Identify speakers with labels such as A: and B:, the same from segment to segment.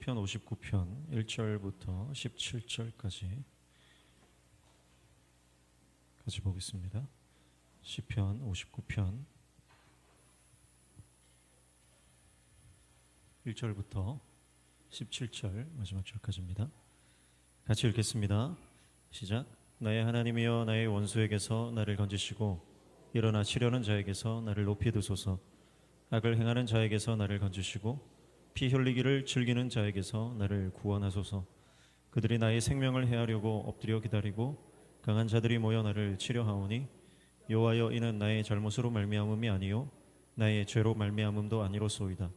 A: 시편 59편 1절부터 17절까지 같이 보겠습니다. 시편 59편 1절부터 17절 마지막 절까지입니다. 같이 읽겠습니다. 시작. 나의 하나님이여, 나의 원수에게서 나를 건지시고 일어나 치려는 자에게서 나를 높이 드소서. 악을 행하는 자에게서 나를 건지시고 피 흘리기를 즐기는 자에게서 나를 구원하소서. 그들이 나의 생명을 해하려고 엎드려 기다리고 강한 자들이 모여 나를 치려하오니 여호와여, 이는 나의 잘못으로 말미암음이 아니요 나의 죄로 말미암음도 아니로소이다.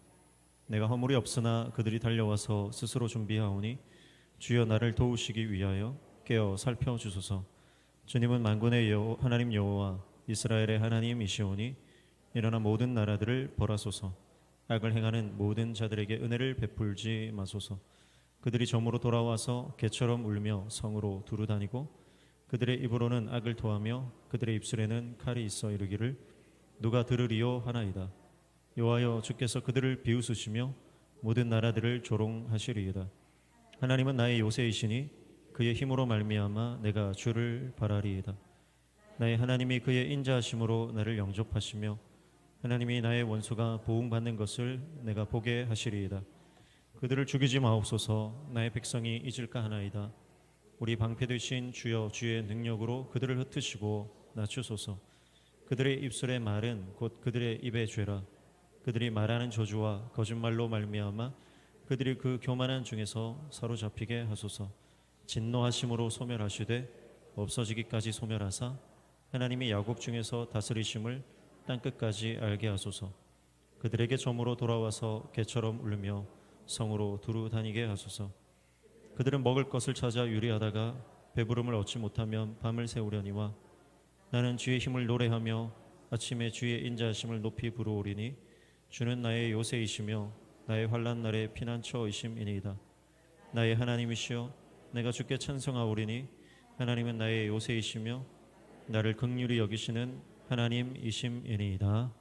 A: 내가 허물이 없으나 그들이 달려와서 스스로 준비하오니 주여, 나를 도우시기 위하여 깨어 살펴주소서. 주님은 만군의 하나님 여호와 이스라엘의 하나님이시오니 일어나 모든 나라들을 벌하소서. 악을 행하는 모든 자들에게 은혜를 베풀지 마소서. 그들이 점으로 돌아와서 개처럼 울며 성으로 두루 다니고 그들의 입으로는 악을 토하며 그들의 입술에는 칼이 있어 이르기를 누가 들으리요 하나이다. 여호와여, 주께서 그들을 비웃으시며 모든 나라들을 조롱하시리이다. 하나님은 나의 요새이시니 그의 힘으로 말미암아 내가 주를 바라리이다. 나의 하나님이 그의 인자하심으로 나를 영접하시며 하나님이 나의 원수가 보응받는 것을 내가 보게 하시리이다. 그들을 죽이지 마옵소서. 나의 백성이 잊을까 하나이다. 우리 방패되신 주여, 주의 능력으로 그들을 흩으시고 낮추소서. 그들의 입술의 말은 곧 그들의 입의 죄라. 그들이 말하는 저주와 거짓말로 말미암아 그들이 그 교만한 중에서 사로잡히게 하소서. 진노하심으로 소멸하시되 없어지기까지 소멸하사 하나님이 야곱 중에서 다스리심을 땅끝까지 알게 하소서. 그들에게 점으로 돌아와서 개처럼 울며 성으로 두루 다니게 하소서. 그들은 먹을 것을 찾아 유리하다가 배부름을 얻지 못하면 밤을 새우려니와 나는 주의 힘을 노래하며 아침에 주의 인자하심을 높이 부르오리니 주는 나의 요새이시며 나의 환난 날의 피난처이심이니이다. 나의 하나님이시여, 내가 주께 찬송하오리니 하나님은 나의 요새이시며 나를 긍휼히 여기시는 하나님이심이니이다.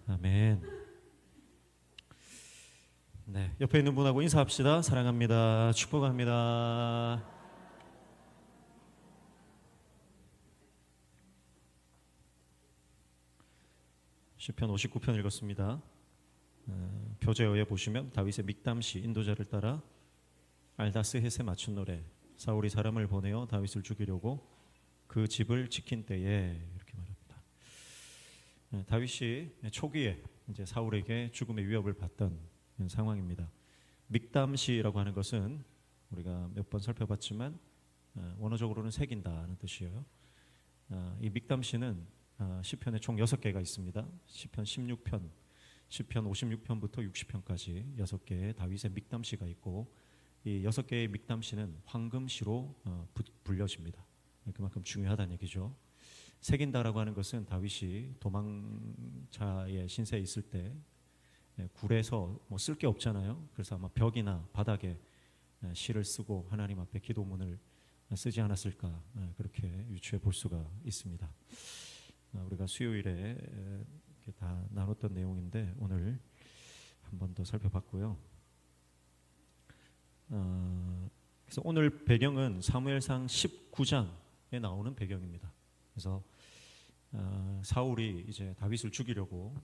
A: 아멘. 네, 옆에 있는 분하고 인사합시다. 사랑합니다. 축복합니다. 시편 59편 읽었습니다. 표제어에 보시면 다윗의 믹담시 인도자를 따라 알다스헷에 맞춘 노래, 사울이 사람을 보내어 다윗을 죽이려고 그 집을 지킨 때에, 이렇게 말합니다. 다윗이 초기에 이제 사울에게 죽음의 위협을 받던 상황입니다. 믹담시라고 하는 것은 우리가 몇 번 살펴봤지만 원어적으로는 새긴다는 뜻이에요. 이 믹담시는 시편에 총 6개가 있습니다. 시편 16편, 시편 56편부터 60편까지 6개의 다윗의 믹담시가 있고, 이 6개의 믹담시는 황금시로 불려집니다. 그만큼 중요하다는 얘기죠. 새긴다라고 하는 것은 다윗이 도망자의 신세에 있을 때 굴에서 뭐 쓸 게 없잖아요. 그래서 아마 벽이나 바닥에 시를 쓰고 하나님 앞에 기도문을 쓰지 않았을까, 그렇게 유추해 볼 수가 있습니다. 우리가 수요일에 다 나눴던 내용인데 오늘 한 번 더 살펴봤고요. 그래서 오늘 배경은 사무엘상 19장에 나오는 배경입니다. 그래서 사울이 이제 다윗을 죽이려고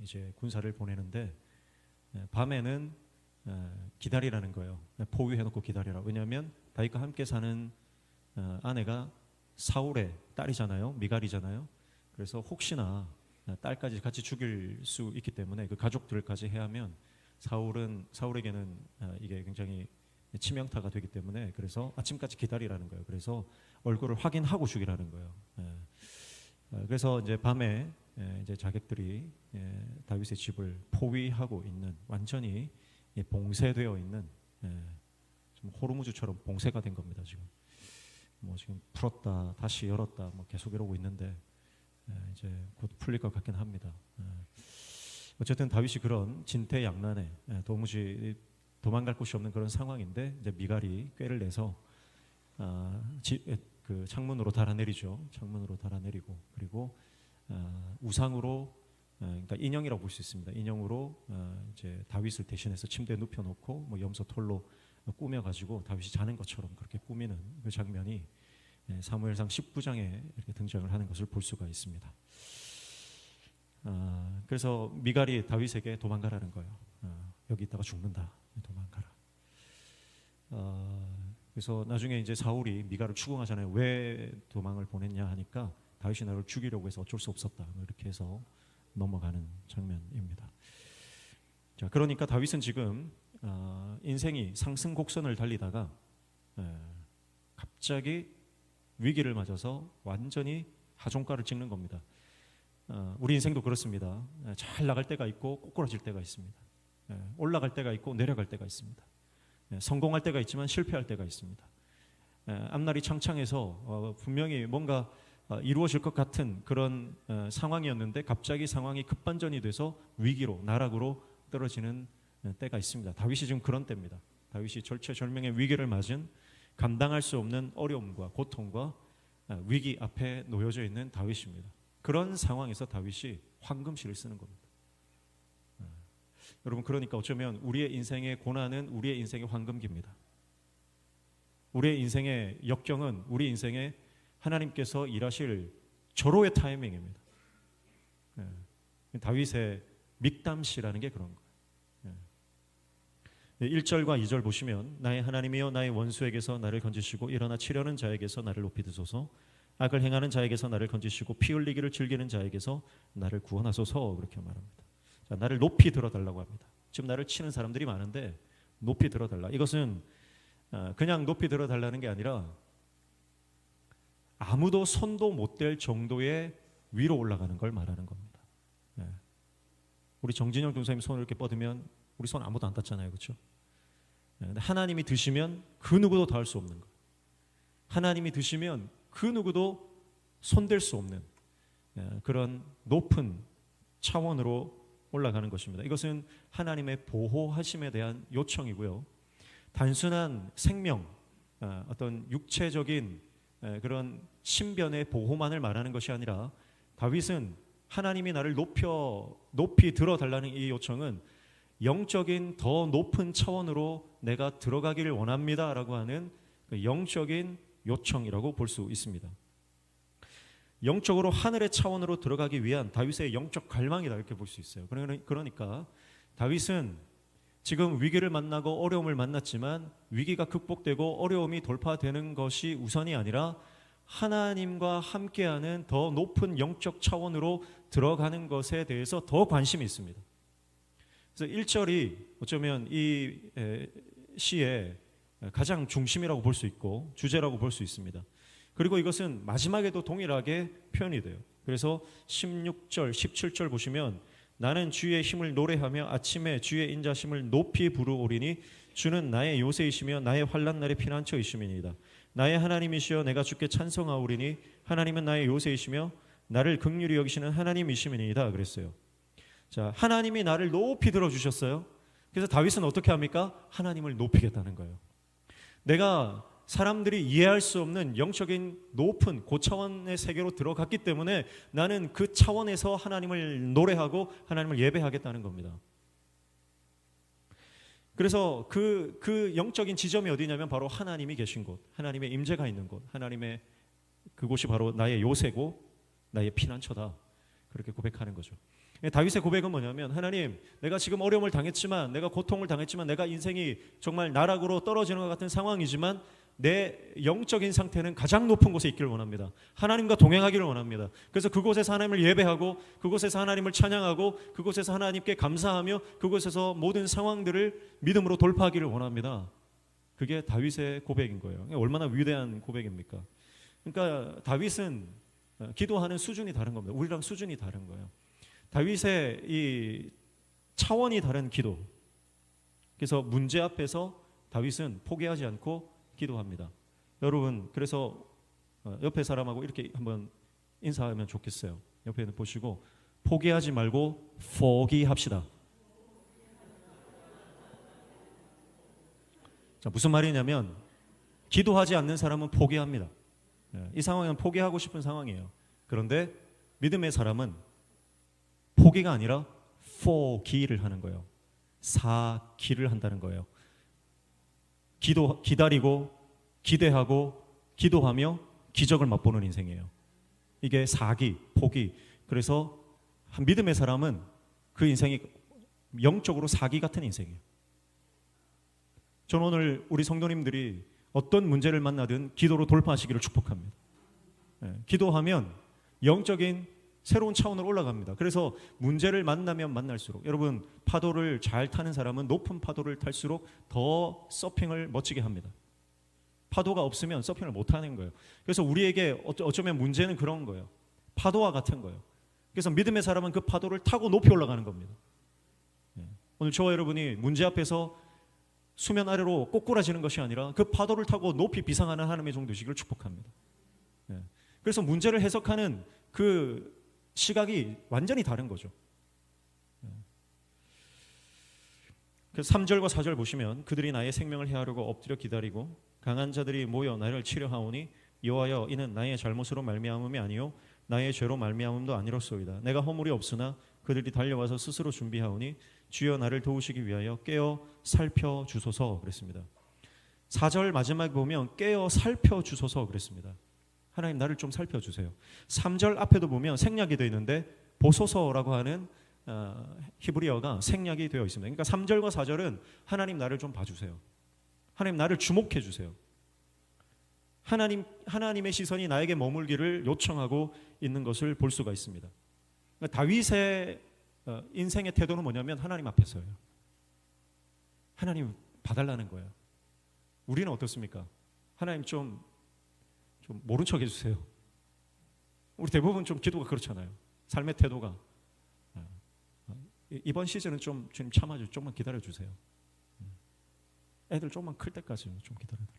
A: 이제 군사를 보내는데 밤에는 기다리라는 거예요. 포위해놓고 기다리라. 왜냐하면 다윗과 함께 사는 아내가 사울의 딸이잖아요. 미갈이잖아요. 그래서 혹시나 딸까지 같이 죽일 수 있기 때문에 그 가족들까지 해하면 사울에게는 이게 굉장히 치명타가 되기 때문에, 그래서 아침까지 기다리라는 거예요. 그래서 얼굴을 확인하고 죽이라는 거예요. 그래서 이제 밤에 이제 자객들이 다윗의 집을 포위하고 있는, 완전히 봉쇄되어 있는, 좀 호르무즈처럼 봉쇄가 된 겁니다. 지금 풀었다 다시 열었다 뭐 계속 이러고 있는데 이제 곧 풀릴 것 같긴 합니다. 어쨌든 다윗이 그런 진퇴양난에 도무지 도망갈 곳이 없는 그런 상황인데, 이제 미갈이 꾀를 내서 그 창문으로 달아내리죠. 창문으로 달아내리고, 그리고 우상으로 그러니까 인형이라고 볼 수 있습니다. 인형으로 이제 다윗을 대신해서 침대에 눕혀놓고 뭐 염소 털로 꾸며가지고 다윗이 자는 것처럼 그렇게 꾸미는 그 장면이 사무엘상 19장에 이렇게 등장을 하는 것을 볼 수가 있습니다. 그래서 미갈이 다윗에게 도망가라는 거예요. 여기 있다가 죽는다. 도망가라. 그래서 나중에 이제 사울이 미갈을 추궁하잖아요. 왜 도망을 보냈냐 하니까 다윗이 나를 죽이려고 해서 어쩔 수 없었다. 이렇게 해서 넘어가는 장면입니다. 자, 그러니까 다윗은 지금 인생이 상승 곡선을 달리다가 갑자기 위기를 맞아서 완전히 하종가를 찍는 겁니다. 우리 인생도 그렇습니다. 잘 나갈 때가 있고 꼬꾸라질 때가 있습니다. 올라갈 때가 있고 내려갈 때가 있습니다. 성공할 때가 있지만 실패할 때가 있습니다. 앞날이 창창해서 분명히 뭔가 이루어질 것 같은 그런 상황이었는데 갑자기 상황이 급반전이 돼서 위기로 나락으로 떨어지는 때가 있습니다. 다윗이 지금 그런 때입니다. 다윗이 절체절명의 위기를 맞은 감당할 수 없는 어려움과 고통과 위기 앞에 놓여져 있는 다윗입니다. 그런 상황에서 다윗이 황금실을 쓰는 겁니다. 여러분, 그러니까 어쩌면 우리의 인생의 고난은 우리의 인생의 황금기입니다. 우리의 인생의 역경은 우리 인생의 하나님께서 일하실 절호의 타이밍입니다. 다윗의 믹담시라는 게 그런 거예요. 1절과 2절 보시면 나의 하나님이여 나의 원수에게서 나를 건지시고 일어나 치려는 자에게서 나를 높이 드소서 악을 행하는 자에게서 나를 건지시고 피 흘리기를 즐기는 자에게서 나를 구원하소서 그렇게 말합니다. 자, 나를 높이 들어달라고 합니다. 지금 나를 치는 사람들이 많은데 높이 들어달라. 이것은 그냥 높이 들어달라는 게 아니라 아무도 손도 못 댈 정도의 위로 올라가는 걸 말하는 겁니다. 우리 정진영 교사님 손을 이렇게 뻗으면 우리 손 아무도 안 닿잖아요, 그렇죠? 하나님이 드시면 그 누구도 닿을 수 없는 거예요. 하나님이 드시면 그 누구도 손댈 수 없는 그런 높은 차원으로 올라가는 것입니다. 이것은 하나님의 보호하심에 대한 요청이고요. 단순한 생명, 어떤 육체적인 그런 신변의 보호만을 말하는 것이 아니라 다윗은 하나님이 나를 높이 들어달라는 이 요청은 영적인 더 높은 차원으로 내가 들어가기를 원합니다라고 하는 그 영적인 요청이라고 볼 수 있습니다. 영적으로 하늘의 차원으로 들어가기 위한 다윗의 영적 갈망이다 이렇게 볼 수 있어요. 그러니까 다윗은 지금 위기를 만나고 어려움을 만났지만 위기가 극복되고 어려움이 돌파되는 것이 우선이 아니라 하나님과 함께하는 더 높은 영적 차원으로 들어가는 것에 대해서 더 관심이 있습니다. 그래서 1절이 어쩌면 이 시의 가장 중심이라고 볼 수 있고 주제라고 볼 수 있습니다. 그리고 이것은 마지막에도 동일하게 표현이 돼요. 그래서 16절, 17절 보시면 나는 주의 힘을 노래하며 아침에 주의 인자심을 높이 부르오리니 주는 나의 요새이시며 나의 환난 날의 피난처이심이니이다. 나의 하나님이시여 내가 주께 찬송하오리니 하나님은 나의 요새이시며 나를 긍휼히 여기시는 하나님이시니이다 그랬어요. 자, 하나님이 나를 높이 들어주셨어요. 그래서 다윗은 어떻게 합니까? 하나님을 높이겠다는 거예요. 내가 사람들이 이해할 수 없는 영적인 높은 고차원의 세계로 들어갔기 때문에 나는 그 차원에서 하나님을 노래하고 하나님을 예배하겠다는 겁니다. 그래서 그 영적인 지점이 어디냐면 바로 하나님이 계신 곳, 하나님의 임재가 있는 곳, 하나님의 그곳이 바로 나의 요새고 나의 피난처다. 그렇게 고백하는 거죠. 다윗의 고백은 뭐냐면 하나님, 내가 지금 어려움을 당했지만 내가 고통을 당했지만 내가 인생이 정말 나락으로 떨어지는 것 같은 상황이지만 내 영적인 상태는 가장 높은 곳에 있기를 원합니다. 하나님과 동행하기를 원합니다. 그래서 그곳에서 하나님을 예배하고 그곳에서 하나님을 찬양하고 그곳에서 하나님께 감사하며 그곳에서 모든 상황들을 믿음으로 돌파하기를 원합니다. 그게 다윗의 고백인 거예요. 얼마나 위대한 고백입니까? 그러니까 다윗은 기도하는 수준이 다른 겁니다. 우리랑 수준이 다른 거예요. 다윗의 이 차원이 다른 기도. 그래서 문제 앞에서 다윗은 포기하지 않고 기도합니다. 여러분, 그래서 옆에 사람하고 이렇게 한번 인사하면 좋겠어요. 옆에는 보시고 포기하지 말고 포기합시다. 자, 무슨 말이냐면 기도하지 않는 사람은 포기합니다. 이 상황은 포기하고 싶은 상황이에요. 그런데 믿음의 사람은 포기가 아니라 for기를 하는 거예요. 사기를 한다는 거예요. 기다리고 기대하고 기도하며 기적을 맛보는 인생이에요. 이게 사기, 포기. 그래서 한 믿음의 사람은 그 인생이 영적으로 사기 같은 인생이에요. 저는 오늘 우리 성도님들이 어떤 문제를 만나든 기도로 돌파하시기를 축복합니다. 기도하면 영적인 새로운 차원으로 올라갑니다. 그래서 문제를 만나면 만날수록, 여러분 파도를 잘 타는 사람은 높은 파도를 탈수록 더 서핑을 멋지게 합니다. 파도가 없으면 서핑을 못하는 거예요. 그래서 우리에게 어쩌면 문제는 그런 거예요. 파도와 같은 거예요. 그래서 믿음의 사람은 그 파도를 타고 높이 올라가는 겁니다. 오늘 저와 여러분이 문제 앞에서 수면 아래로 꼬꾸라지는 것이 아니라 그 파도를 타고 높이 비상하는 하나님의 종되시기를 축복합니다. 그래서 문제를 해석하는 그 시각이 완전히 다른 거죠. 그래서 3절과 4절 보시면 그들이 나의 생명을 해하려고 엎드려 기다리고 강한 자들이 모여 나를 치려하오니 여호와여 이는 나의 잘못으로 말미암음이 아니요 나의 죄로 말미암음도 아니로소이다. 내가 허물이 없으나 그들이 달려와서 스스로 준비하오니 주여 나를 도우시기 위하여 깨어 살펴주소서 그랬습니다. 4절 마지막에 보면 깨어 살펴주소서 그랬습니다. 하나님 나를 좀 살펴주세요. 3절 앞에도 보면 생략이 되어 있는데 보소서라고 하는 히브리어가 생략이 되어 있습니다. 그러니까 3절과 4절은 하나님 나를 좀 봐주세요. 하나님 나를 주목해 주세요. 하나님의 시선이 나에게 머물기를 요청하고 있는 것을 볼 수가 있습니다. 그러니까 다윗의 인생의 태도는 뭐냐면 하나님 앞에서예요. 하나님 봐달라는 거예요. 우리는 어떻습니까? 하나님 좀 모른 척 해주세요. 우리 대부분 좀 기도가 그렇잖아요. 삶의 태도가 이번 시즌은 좀 주님 참아주세요. 조금만 기다려주세요. 애들 조금만 클 때까지 좀 기다려달라.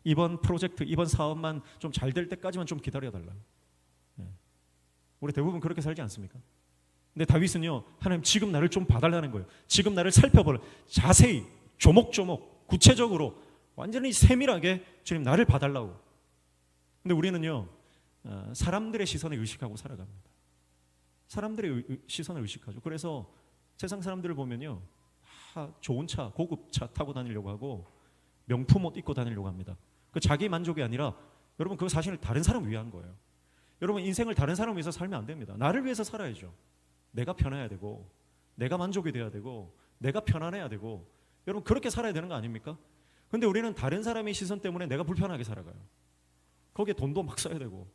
A: 이번 프로젝트, 이번 사업만 좀 잘 될 때까지만 좀 기다려달라. 우리 대부분 그렇게 살지 않습니까? 근데 다윗은요, 하나님 지금 나를 좀 봐달라는 거예요. 지금 나를 살펴보라. 자세히, 조목조목, 구체적으로, 완전히 세밀하게 주님 나를 봐달라고. 근데 우리는요, 사람들의 시선을 의식하고 살아갑니다. 사람들의 시선을 의식하죠. 그래서 세상 사람들을 보면요, 좋은 차, 고급 차 타고 다니려고 하고 명품 옷 입고 다니려고 합니다. 그 자기 만족이 아니라 여러분 그거 사실 다른 사람 위한 거예요. 여러분 인생을 다른 사람 위해서 살면 안 됩니다. 나를 위해서 살아야죠. 내가 편해야 되고 내가 만족이 돼야 되고 내가 편안해야 되고 여러분 그렇게 살아야 되는 거 아닙니까? 근데 우리는 다른 사람의 시선 때문에 내가 불편하게 살아가요. 거기에 돈도 막 써야 되고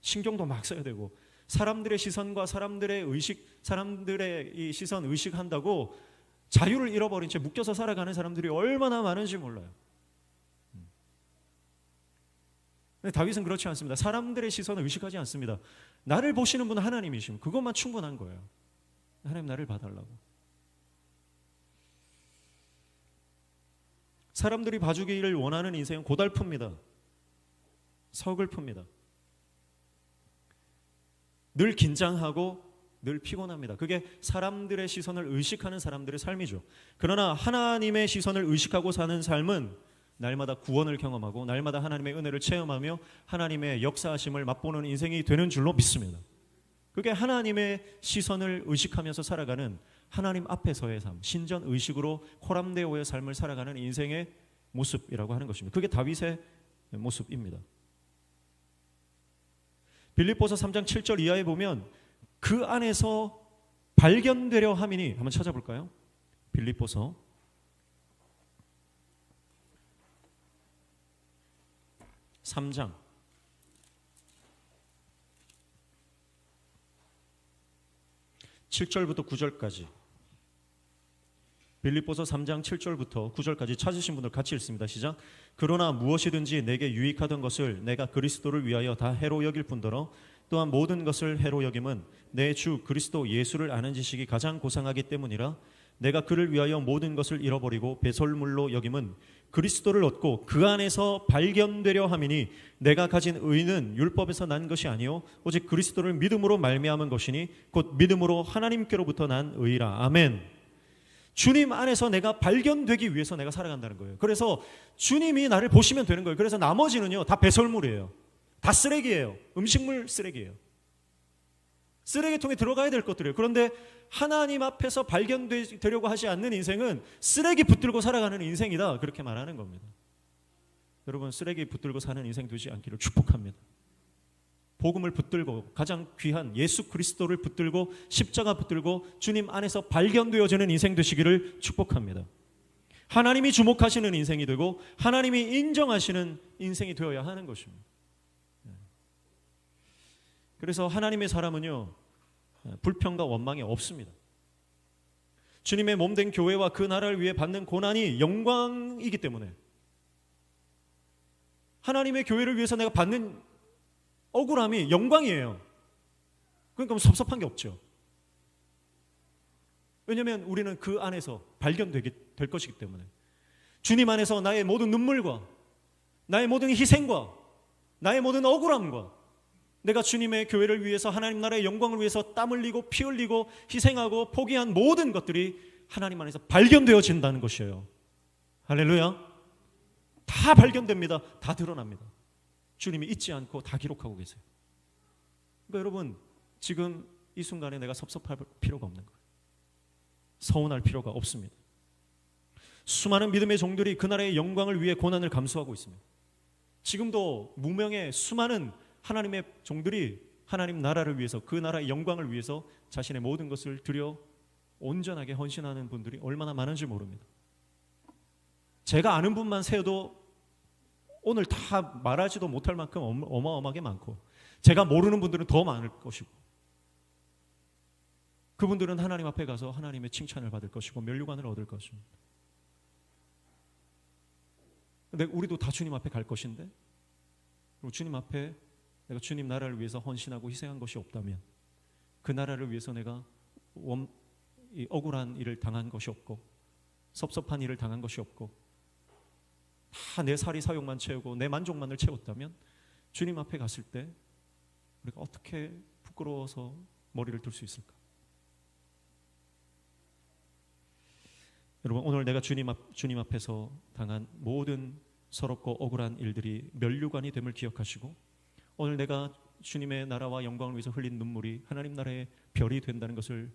A: 신경도 막 써야 되고 사람들의 시선과 사람들의 의식, 사람들의 이 시선 의식한다고 자유를 잃어버린 채 묶여서 살아가는 사람들이 얼마나 많은지 몰라요. 근데 다윗은 그렇지 않습니다. 사람들의 시선을 의식하지 않습니다. 나를 보시는 분은 하나님이시면 그것만 충분한 거예요. 하나님 나를 봐달라고. 사람들이 봐주기를 원하는 인생은 고달픕니다. 서글픕니다. 늘 긴장하고 늘 피곤합니다. 그게 사람들의 시선을 의식하는 사람들의 삶이죠. 그러나 하나님의 시선을 의식하고 사는 삶은 날마다 구원을 경험하고 날마다 하나님의 은혜를 체험하며 하나님의 역사하심을 맛보는 인생이 되는 줄로 믿습니다. 그게 하나님의 시선을 의식하면서 살아가는 하나님 앞에서의 삶, 신전 의식으로 코람데오의 삶을 살아가는 인생의 모습이라고 하는 것입니다. 그게 다윗의 모습입니다. 빌립보서 3장 7절 이하에 보면 그 안에서 발견되려 함이니 한번 찾아볼까요? 빌립보서 3장 7절부터 9절까지 빌립보서 3장 7절부터 9절까지 찾으신 분들 같이 읽습니다. 시작. 그러나 무엇이든지 내게 유익하던 것을 내가 그리스도를 위하여 다 해로 여길 뿐더러 또한 모든 것을 해로 여김은 내 주 그리스도 예수를 아는 지식이 가장 고상하기 때문이라. 내가 그를 위하여 모든 것을 잃어버리고 배설물로 여김은 그리스도를 얻고 그 안에서 발견되려 함이니 내가 가진 의는 율법에서 난 것이 아니요 오직 그리스도를 믿음으로 말미암은 것이니 곧 믿음으로 하나님께로부터 난 의라. 아멘. 주님 안에서 내가 발견되기 위해서 내가 살아간다는 거예요. 그래서 주님이 나를 보시면 되는 거예요. 그래서 나머지는요 다 배설물이에요. 다 쓰레기예요. 음식물 쓰레기예요. 쓰레기통에 들어가야 될 것들이에요. 그런데 하나님 앞에서 발견되려고 하지 않는 인생은 쓰레기 붙들고 살아가는 인생이다, 그렇게 말하는 겁니다. 여러분, 쓰레기 붙들고 사는 인생 되지 않기를 축복합니다. 복음을 붙들고 가장 귀한 예수 그리스도를 붙들고 십자가 붙들고 주님 안에서 발견되어지는 인생 되시기를 축복합니다. 하나님이 주목하시는 인생이 되고 하나님이 인정하시는 인생이 되어야 하는 것입니다. 그래서 하나님의 사람은요, 불평과 원망이 없습니다. 주님의 몸된 교회와 그 나라를 위해 받는 고난이 영광이기 때문에, 하나님의 교회를 위해서 내가 받는 억울함이 영광이에요. 그러니까 섭섭한 게 없죠. 왜냐하면 우리는 그 안에서 발견되게 될 것이기 때문에, 주님 안에서 나의 모든 눈물과 나의 모든 희생과 나의 모든 억울함과 내가 주님의 교회를 위해서 하나님 나라의 영광을 위해서 땀 흘리고 피 흘리고 희생하고 포기한 모든 것들이 하나님 안에서 발견되어진다는 것이에요. 할렐루야. 다 발견됩니다. 다 드러납니다. 주님이 잊지 않고 다 기록하고 계세요. 그러니까 여러분, 지금 이 순간에 내가 섭섭할 필요가 없는 거예요. 서운할 필요가 없습니다. 수많은 믿음의 종들이 그 나라의 영광을 위해 고난을 감수하고 있습니다. 지금도 무명의 수많은 하나님의 종들이 하나님 나라를 위해서, 그 나라의 영광을 위해서 자신의 모든 것을 들여 온전하게 헌신하는 분들이 얼마나 많은지 모릅니다. 제가 아는 분만 세어도 오늘 다 말하지도 못할 만큼 어마어마하게 많고, 제가 모르는 분들은 더 많을 것이고, 그분들은 하나님 앞에 가서 하나님의 칭찬을 받을 것이고 면류관을 얻을 것입니다. 근데 우리도 다 주님 앞에 갈 것인데, 그리고 주님 앞에 내가 주님 나라를 위해서 헌신하고 희생한 것이 없다면, 그 나라를 위해서 내가 억울한 일을 당한 것이 없고 섭섭한 일을 당한 것이 없고 다 내 사리 사욕만 채우고 내 만족만을 채웠다면, 주님 앞에 갔을 때 우리가 어떻게 부끄러워서 머리를 들 수 있을까? 여러분, 오늘 내가 주님 앞에서 당한 모든 서럽고 억울한 일들이 면류관이 됨을 기억하시고, 오늘 내가 주님의 나라와 영광을 위해서 흘린 눈물이 하나님 나라의 별이 된다는 것을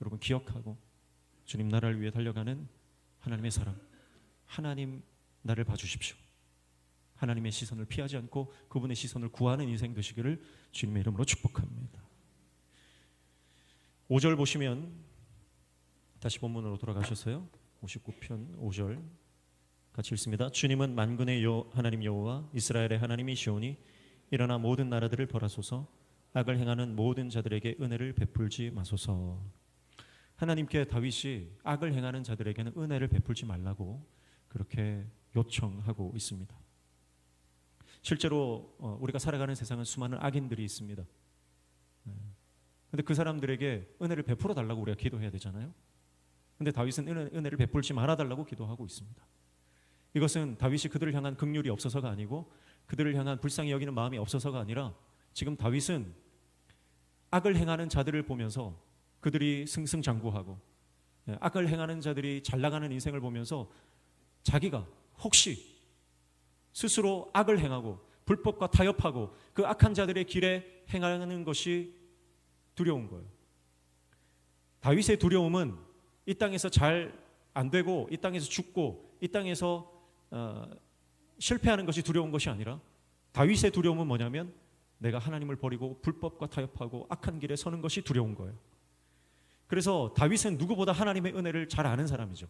A: 여러분 기억하고, 주님 나라를 위해 달려가는 하나님의 사람, 하나님 나를 봐주십시오. 하나님의 시선을 피하지 않고 그분의 시선을 구하는 인생 되시기를 주님의 이름으로 축복합니다. 5절 보시면, 다시 본문으로 돌아가셨어요. 59편 5절 같이 읽습니다. 주님은 만군의 하나님 여호와 이스라엘의 하나님이시오니 일어나 모든 나라들을 벌하소서. 악을 행하는 모든 자들에게 은혜를 베풀지 마소서. 하나님께 다윗이 악을 행하는 자들에게는 은혜를 베풀지 말라고 그렇게 요청하고 있습니다. 실제로 우리가 살아가는 세상은 수많은 악인들이 있습니다. 그런데 그 사람들에게 은혜를 베풀어 달라고 우리가 기도해야 되잖아요. 그런데 다윗은 은혜를 베풀지 말아달라고 기도하고 있습니다. 이것은 다윗이 그들을 향한 긍휼이 없어서가 아니고 그들을 향한 불쌍히 여기는 마음이 없어서가 아니라, 지금 다윗은 악을 행하는 자들을 보면서 그들이 승승장구하고 악을 행하는 자들이 잘 나가는 인생을 보면서 자기가 혹시 스스로 악을 행하고 불법과 타협하고 그 악한 자들의 길에 행하는 것이 두려운 거예요. 다윗의 두려움은 이 땅에서 잘 안 되고 이 땅에서 죽고 이 땅에서 실패하는 것이 두려운 것이 아니라, 다윗의 두려움은 뭐냐면 내가 하나님을 버리고 불법과 타협하고 악한 길에 서는 것이 두려운 거예요. 그래서 다윗은 누구보다 하나님의 은혜를 잘 아는 사람이죠.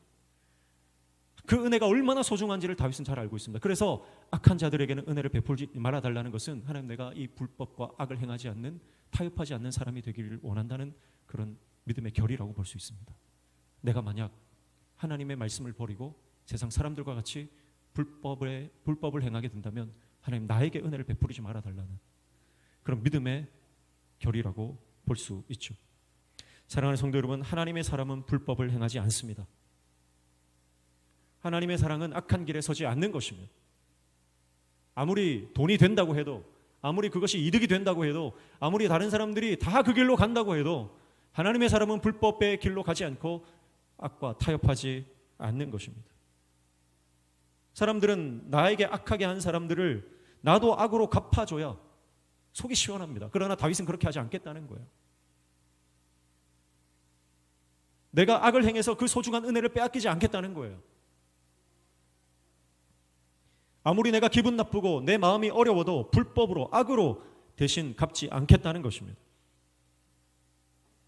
A: 그 은혜가 얼마나 소중한지를 다윗은 잘 알고 있습니다. 그래서 악한 자들에게는 은혜를 베풀지 말아달라는 것은, 하나님 내가 이 불법과 악을 행하지 않는, 타협하지 않는 사람이 되기를 원한다는 그런 믿음의 결의라고 볼 수 있습니다. 내가 만약 하나님의 말씀을 버리고 세상 사람들과 같이 불법을 행하게 된다면 하나님 나에게 은혜를 베풀지 말아달라는 그런 믿음의 결의라고 볼 수 있죠. 사랑하는 성도 여러분, 하나님의 사람은 불법을 행하지 않습니다. 하나님의 사랑은 악한 길에 서지 않는 것이며, 아무리 돈이 된다고 해도, 아무리 그것이 이득이 된다고 해도, 아무리 다른 사람들이 다 그 길로 간다고 해도 하나님의 사람은 불법의 길로 가지 않고 악과 타협하지 않는 것입니다. 사람들은 나에게 악하게 한 사람들을 나도 악으로 갚아줘야 속이 시원합니다. 그러나 다윗은 그렇게 하지 않겠다는 거예요. 내가 악을 행해서 그 소중한 은혜를 빼앗기지 않겠다는 거예요. 아무리 내가 기분 나쁘고 내 마음이 어려워도 불법으로 악으로 대신 갚지 않겠다는 것입니다.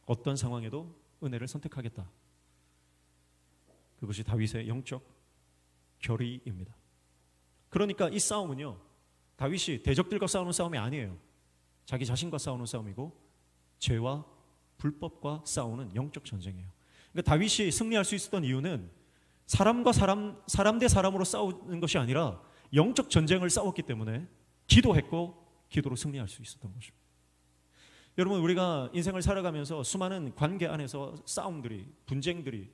A: 어떤 상황에도 은혜를 선택하겠다. 그것이 다윗의 영적 결의입니다. 그러니까 이 싸움은요, 다윗이 대적들과 싸우는 싸움이 아니에요. 자기 자신과 싸우는 싸움이고 죄와 불법과 싸우는 영적 전쟁이에요. 그러니까 다윗이 승리할 수 있었던 이유는 사람과 사람 대 사람으로 싸우는 것이 아니라 영적 전쟁을 싸웠기 때문에 기도했고 기도로 승리할 수 있었던 것입니다. 여러분, 우리가 인생을 살아가면서 수많은 관계 안에서 싸움들이, 분쟁들이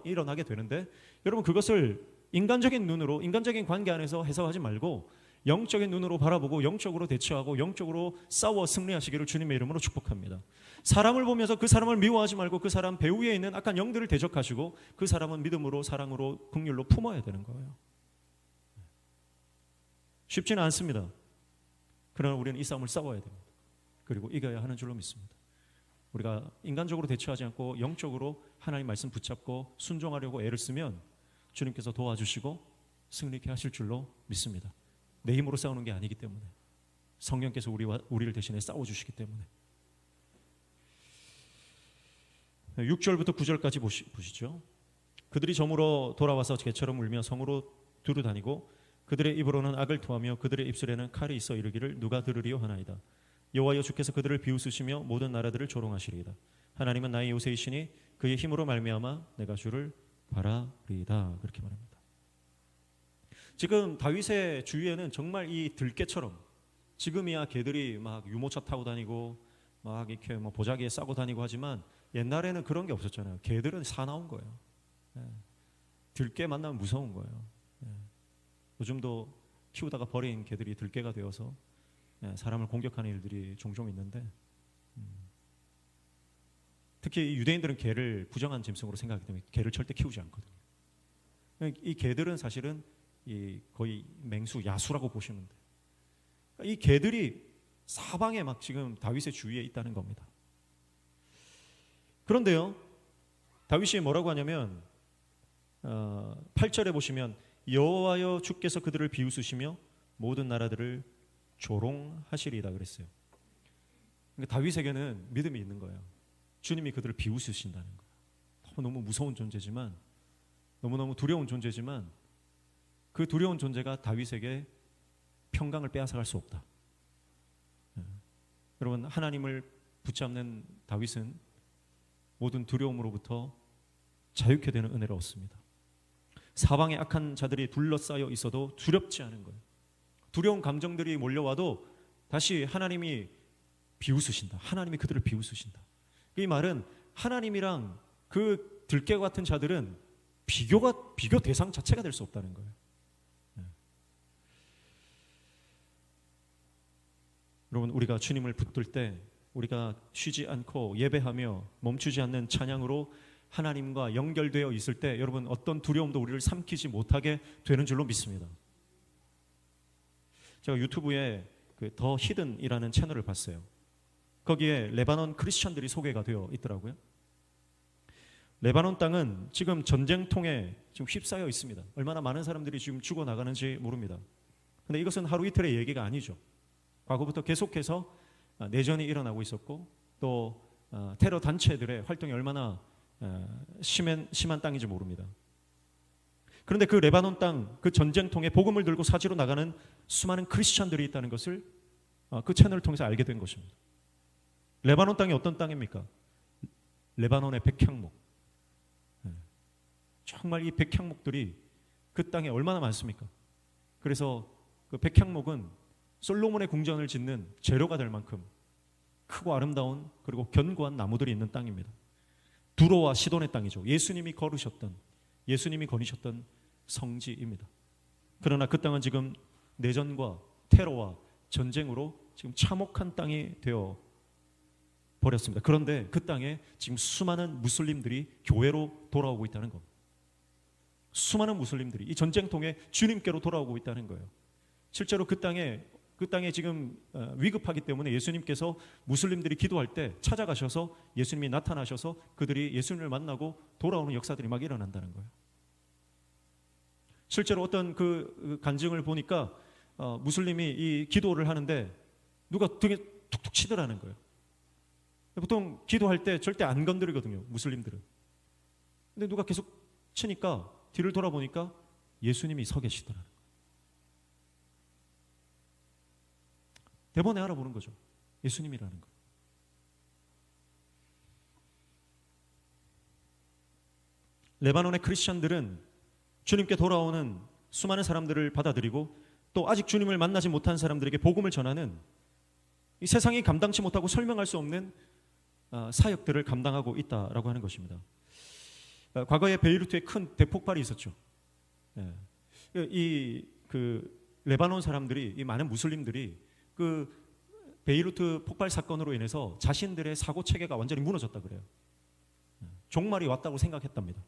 A: 일어나게 되는데, 여러분 그것을 인간적인 눈으로, 인간적인 관계 안에서 해석하지 말고 영적인 눈으로 바라보고 영적으로 대처하고 영적으로 싸워 승리하시기를 주님의 이름으로 축복합니다. 사람을 보면서 그 사람을 미워하지 말고 그 사람 배후에 있는 악한 영들을 대적하시고 그 사람은 믿음으로, 사랑으로, 긍휼로 품어야 되는 거예요. 쉽지는 않습니다. 그러나 우리는 이 싸움을 싸워야 됩니다. 그리고 이겨야 하는 줄로 믿습니다. 우리가 인간적으로 대처하지 않고 영적으로 하나님 말씀 붙잡고 순종하려고 애를 쓰면 주님께서 도와주시고 승리케 하실 줄로 믿습니다. 내 힘으로 싸우는 게 아니기 때문에, 성령께서 우리를 대신해 싸워주시기 때문에. 6절부터 9절까지 보시죠. 그들이 점으로 돌아와서 개처럼 울며 성으로 두루 다니고 그들의 입으로는 악을 토하며 그들의 입술에는 칼이 있어 이르기를 누가 들으리요 하나이다. 여호와여 주께서 그들을 비웃으시며 모든 나라들을 조롱하시리이다. 하나님은 나의 요새이시니 그의 힘으로 말미암아 내가 주를 바라리이다. 그렇게 말합니다. 지금 다윗의 주위에는 정말 이 들깨처럼, 지금이야 개들이 막 유모차 타고 다니고 막 이렇게 뭐 보자기에 싸고 다니고 하지만 옛날에는 그런 게 없었잖아요. 개들은 사나운 거예요. 들깨 만나면 무서운 거예요. 요즘도 키우다가 버린 개들이 들깨가 되어서 사람을 공격하는 일들이 종종 있는데, 특히 유대인들은 개를 부정한 짐승으로 생각하기 때문에 개를 절대 키우지 않거든요. 이 개들은 사실은 거의 맹수, 야수라고 보시면 돼요. 이 개들이 사방에 막 지금 다윗의 주위에 있다는 겁니다. 그런데요, 다윗이 뭐라고 하냐면 8절에 보시면 여호와여 주께서 그들을 비웃으시며 모든 나라들을 조롱하시리이다 그랬어요. 그러니까 다윗에게는 믿음이 있는 거예요. 주님이 그들을 비웃으신다는 거예요. 너무 무서운 존재지만, 너무너무 두려운 존재지만 그 두려운 존재가 다윗에게 평강을 빼앗아갈 수 없다. 여러분, 하나님을 붙잡는 다윗은 모든 두려움으로부터 자유케 되는 은혜를 얻습니다. 사방에 악한 자들이 둘러싸여 있어도 두렵지 않은 거예요. 두려운 감정들이 몰려와도 다시 하나님이 비웃으신다. 하나님이 그들을 비웃으신다. 이 말은 하나님이랑 그 들깨 같은 자들은 비교 대상 자체가 될 수 없다는 거예요. 여러분, 우리가 주님을 붙들 때 우리가 쉬지 않고 예배하며 멈추지 않는 찬양으로 하나님과 연결되어 있을 때 여러분, 어떤 두려움도 우리를 삼키지 못하게 되는 줄로 믿습니다. 제가 유튜브에 더 히든이라는 채널을 봤어요. 거기에 레바논 크리스천들이 소개가 되어 있더라고요. 레바논 땅은 지금 전쟁통에 지금 휩싸여 있습니다. 얼마나 많은 사람들이 지금 죽어나가는지 모릅니다. 그런데 이것은 하루 이틀의 얘기가 아니죠. 과거부터 계속해서 내전이 일어나고 있었고 또 테러 단체들의 활동이 얼마나 심한 땅인지 모릅니다. 그런데 그 레바논 땅, 그 전쟁통에 복음을 들고 사지로 나가는 수많은 크리스천들이 있다는 것을 그 채널을 통해서 알게 된 것입니다. 레바논 땅이 어떤 땅입니까? 레바논의 백향목. 정말 이 백향목들이 그 땅에 얼마나 많습니까? 그래서 그 백향목은 솔로몬의 궁전을 짓는 재료가 될 만큼 크고 아름다운 그리고 견고한 나무들이 있는 땅입니다. 두로와 시돈의 땅이죠. 예수님이 거니셨던 성지입니다. 그러나 그 땅은 지금 내전과 테러와 전쟁으로 지금 참혹한 땅이 되어 버렸습니다. 그런데 그 땅에 지금 수많은 무슬림들이 교회로 돌아오고 있다는 겁니다. 수많은 무슬림들이 이 전쟁통에 주님께로 돌아오고 있다는 거예요. 실제로 그 땅에 그 땅에 지금 위급하기 때문에 예수님께서 무슬림들이 기도할 때 찾아가셔서 예수님이 나타나셔서 그들이 예수님을 만나고 돌아오는 역사들이 막 일어난다는 거예요. 실제로 어떤 그 간증을 보니까 무슬림이 이 기도를 하는데 누가 등에 툭툭 치더라는 거예요. 보통 기도할 때 절대 안 건드리거든요, 무슬림들은. 근데 누가 계속 치니까 뒤를 돌아보니까 예수님이 서 계시더라는 거예요. 대번에 알아보는 거죠. 예수님이라는 거. 레바논의 크리스천들은 주님께 돌아오는 수많은 사람들을 받아들이고 또 아직 주님을 만나지 못한 사람들에게 복음을 전하는 이 세상이 감당치 못하고 설명할 수 없는 사역들을 감당하고 있다라고 하는 것입니다. 과거에 베이루트에 큰 대폭발이 있었죠. 이 레바논 사람들이, 이 많은 무슬림들이 그 베이루트 폭발 사건으로 인해서 자신들의 사고 체계가 완전히 무너졌다 그래요. 종말이 왔다고 생각했답니다.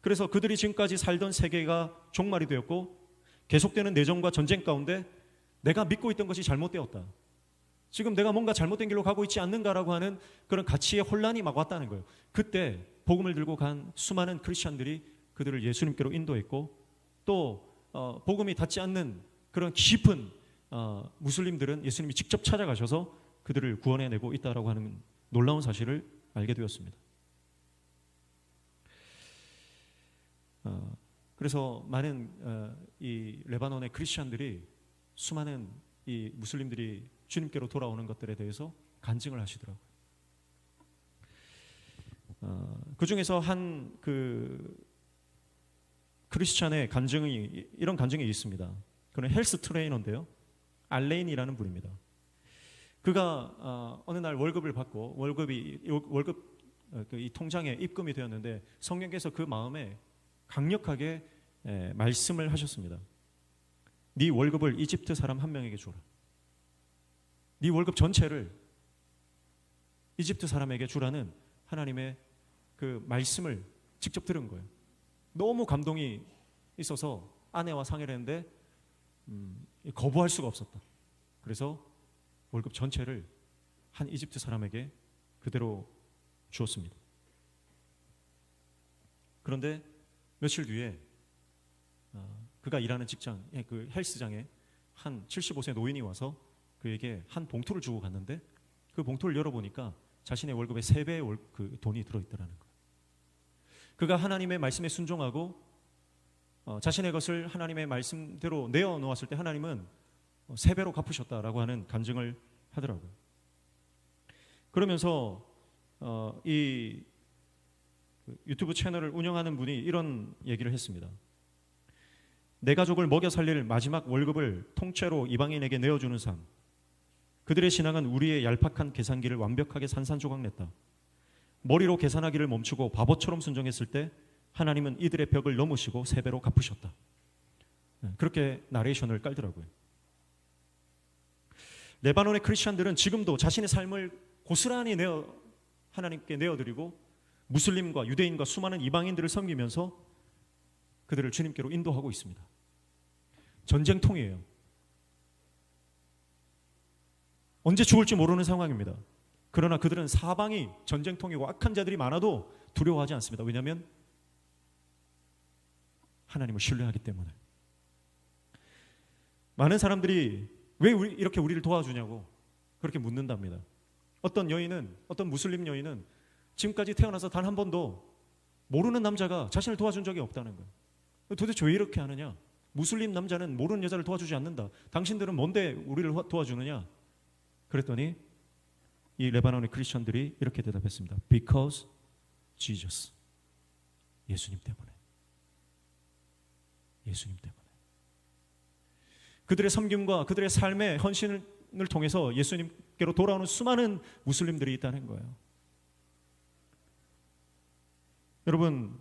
A: 그래서 그들이 지금까지 살던 세계가 종말이 되었고 계속되는 내전과 전쟁 가운데 내가 믿고 있던 것이 잘못되었다. 지금 내가 뭔가 잘못된 길로 가고 있지 않는가라고 하는 그런 가치의 혼란이 막 왔다는 거예요. 그때 복음을 들고 간 수많은 크리스천들이 그들을 예수님께로 인도했고 또 복음이 닿지 않는 그런 깊은 무슬림들은 예수님이 직접 찾아가셔서 그들을 구원해내고 있다라고 하는 놀라운 사실을 알게 되었습니다. 그래서 많은 이 레바논의 크리스천들이 수많은 이 무슬림들이 주님께로 돌아오는 것들에 대해서 간증을 하시더라고요. 그 중에서 한 크리스천의 간증이, 이런 간증이 있습니다. 그는 헬스 트레이너인데요, 알레인이라는 분입니다. 그가 어느 날 월급을 받고 월급 이 통장에 입금이 되었는데 성령께서 그 마음에 강력하게 말씀을 하셨습니다. 네 월급을 이집트 사람 한 명에게 주라. 네 월급 전체를 이집트 사람에게 주라는 하나님의 그 말씀을 직접 들은 거예요. 너무 감동이 있어서 아내와 상의를 했는데 거부할 수가 없었다. 그래서 월급 전체를 한 이집트 사람에게 그대로 주었습니다. 그런데 며칠 뒤에 그가 일하는 직장, 그 헬스장에 한 75세 노인이 와서 그에게 한 봉투를 주고 갔는데 그 봉투를 열어보니까 자신의 월급의 3배의 그 돈이 들어있더라는 거예요. 그가 하나님의 말씀에 순종하고 자신의 것을 하나님의 말씀대로 내어놓았을 때 하나님은 3배로 갚으셨다라고 하는 간증을 하더라고요. 그러면서 이 유튜브 채널을 운영하는 분이 이런 얘기를 했습니다. 내 가족을 먹여 살릴 마지막 월급을 통째로 이방인에게 내어주는 삶. 그들의 신앙은 우리의 얄팍한 계산기를 완벽하게 산산조각냈다. 머리로 계산하기를 멈추고 바보처럼 순종했을 때 하나님은 이들의 벽을 넘으시고 3배로 갚으셨다. 그렇게 나레이션을 깔더라고요. 레바논의 크리스천들은 지금도 자신의 삶을 고스란히 하나님께 내어드리고 무슬림과 유대인과 수많은 이방인들을 섬기면서 그들을 주님께로 인도하고 있습니다. 전쟁통이에요. 언제 죽을지 모르는 상황입니다. 그러나 그들은 사방이 전쟁통이고 악한 자들이 많아도 두려워하지 않습니다. 왜냐하면 하나님을 신뢰하기 때문에. 많은 사람들이 왜 이렇게 우리를 도와주냐고 그렇게 묻는답니다. 어떤 무슬림 여인은 지금까지 태어나서 단 한 번도 모르는 남자가 자신을 도와준 적이 없다는 거예요. 도대체 왜 이렇게 하느냐? 무슬림 남자는 모르는 여자를 도와주지 않는다. 당신들은 뭔데 우리를 도와주느냐? 그랬더니 이 레바논의 크리스천들이 이렇게 대답했습니다. Because Jesus. 예수님 때문에. 예수님 때문에. 그들의 섬김과 그들의 삶의 헌신을 통해서 예수님께로 돌아오는 수많은 무슬림들이 있다는 거예요. 여러분,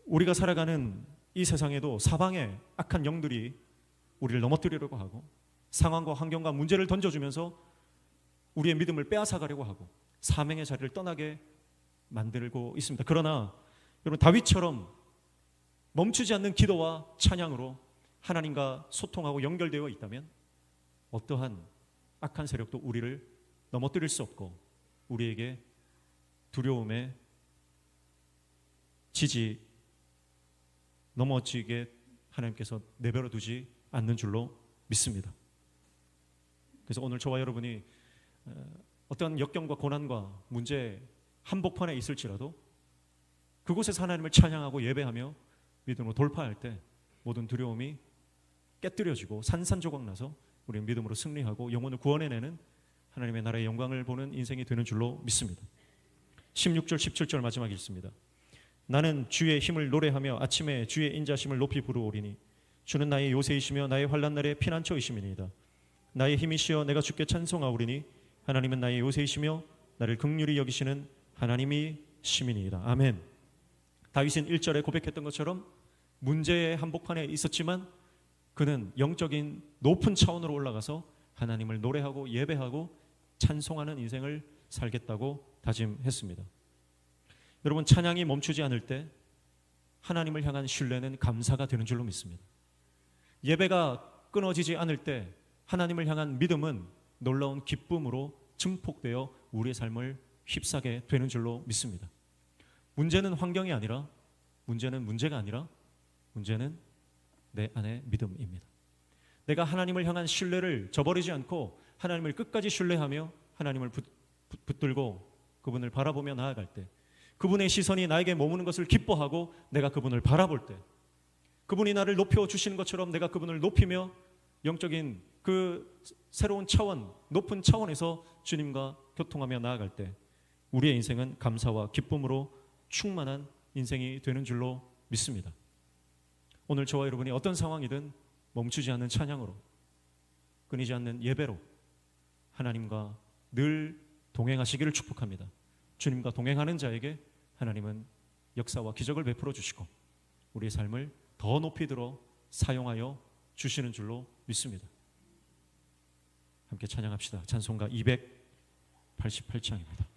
A: 우리가 살아가는 이 세상에도 사방에 악한 영들이 우리를 넘어뜨리려고 하고 상황과 환경과 문제를 던져주면서 우리의 믿음을 빼앗아가려고 하고 사명의 자리를 떠나게 만들고 있습니다. 그러나 여러분, 다윗처럼 멈추지 않는 기도와 찬양으로 하나님과 소통하고 연결되어 있다면 어떠한 악한 세력도 우리를 넘어뜨릴 수 없고 우리에게 두려움에 넘어지게 하나님께서 내버려 두지 않는 줄로 믿습니다. 그래서 오늘 저와 여러분이 어떤 역경과 고난과 문제 한복판에 있을지라도 그곳에서 하나님을 찬양하고 예배하며 믿음으로 돌파할 때 모든 두려움이 깨뜨려지고 산산조각 나서 우리는 믿음으로 승리하고 영혼을 구원해내는 하나님의 나라의 영광을 보는 인생이 되는 줄로 믿습니다. 16절 17절 마지막 읽습니다. 나는 주의 힘을 노래하며 아침에 주의 인자심을 높이 부르오리니 주는 나의 요새이시며 나의 환난 날의 피난처이심이니이다. 나의 힘이시여 내가 주께 찬송하오리니 하나님은 나의 요새이시며 나를 긍휼히 여기시는 하나님이 시민이이다. 아멘. 다윗은 1절에 고백했던 것처럼 문제의 한복판에 있었지만 그는 영적인 높은 차원으로 올라가서 하나님을 노래하고 예배하고 찬송하는 인생을 살겠다고 다짐했습니다. 여러분, 찬양이 멈추지 않을 때 하나님을 향한 신뢰는 감사가 되는 줄로 믿습니다. 예배가 끊어지지 않을 때 하나님을 향한 믿음은 놀라운 기쁨으로 증폭되어 우리의 삶을 휩싸게 되는 줄로 믿습니다. 문제는 환경이 아니라 문제가 아니라 문제는 내 안의 믿음입니다. 내가 하나님을 향한 신뢰를 저버리지 않고 하나님을 끝까지 신뢰하며 하나님을 붙들고 그분을 바라보며 나아갈 때 그분의 시선이 나에게 머무는 것을 기뻐하고 내가 그분을 바라볼 때 그분이 나를 높여주시는 것처럼 내가 그분을 높이며 영적인 그 새로운 차원, 높은 차원에서 주님과 교통하며 나아갈 때 우리의 인생은 감사와 기쁨으로 충만한 인생이 되는 줄로 믿습니다. 오늘 저와 여러분이 어떤 상황이든 멈추지 않는 찬양으로 끊이지 않는 예배로 하나님과 늘 동행하시기를 축복합니다. 주님과 동행하는 자에게 하나님은 역사와 기적을 베풀어 주시고 우리의 삶을 더 높이 들어 사용하여 주시는 줄로 믿습니다. 함께 찬양합시다. 찬송가 288장입니다.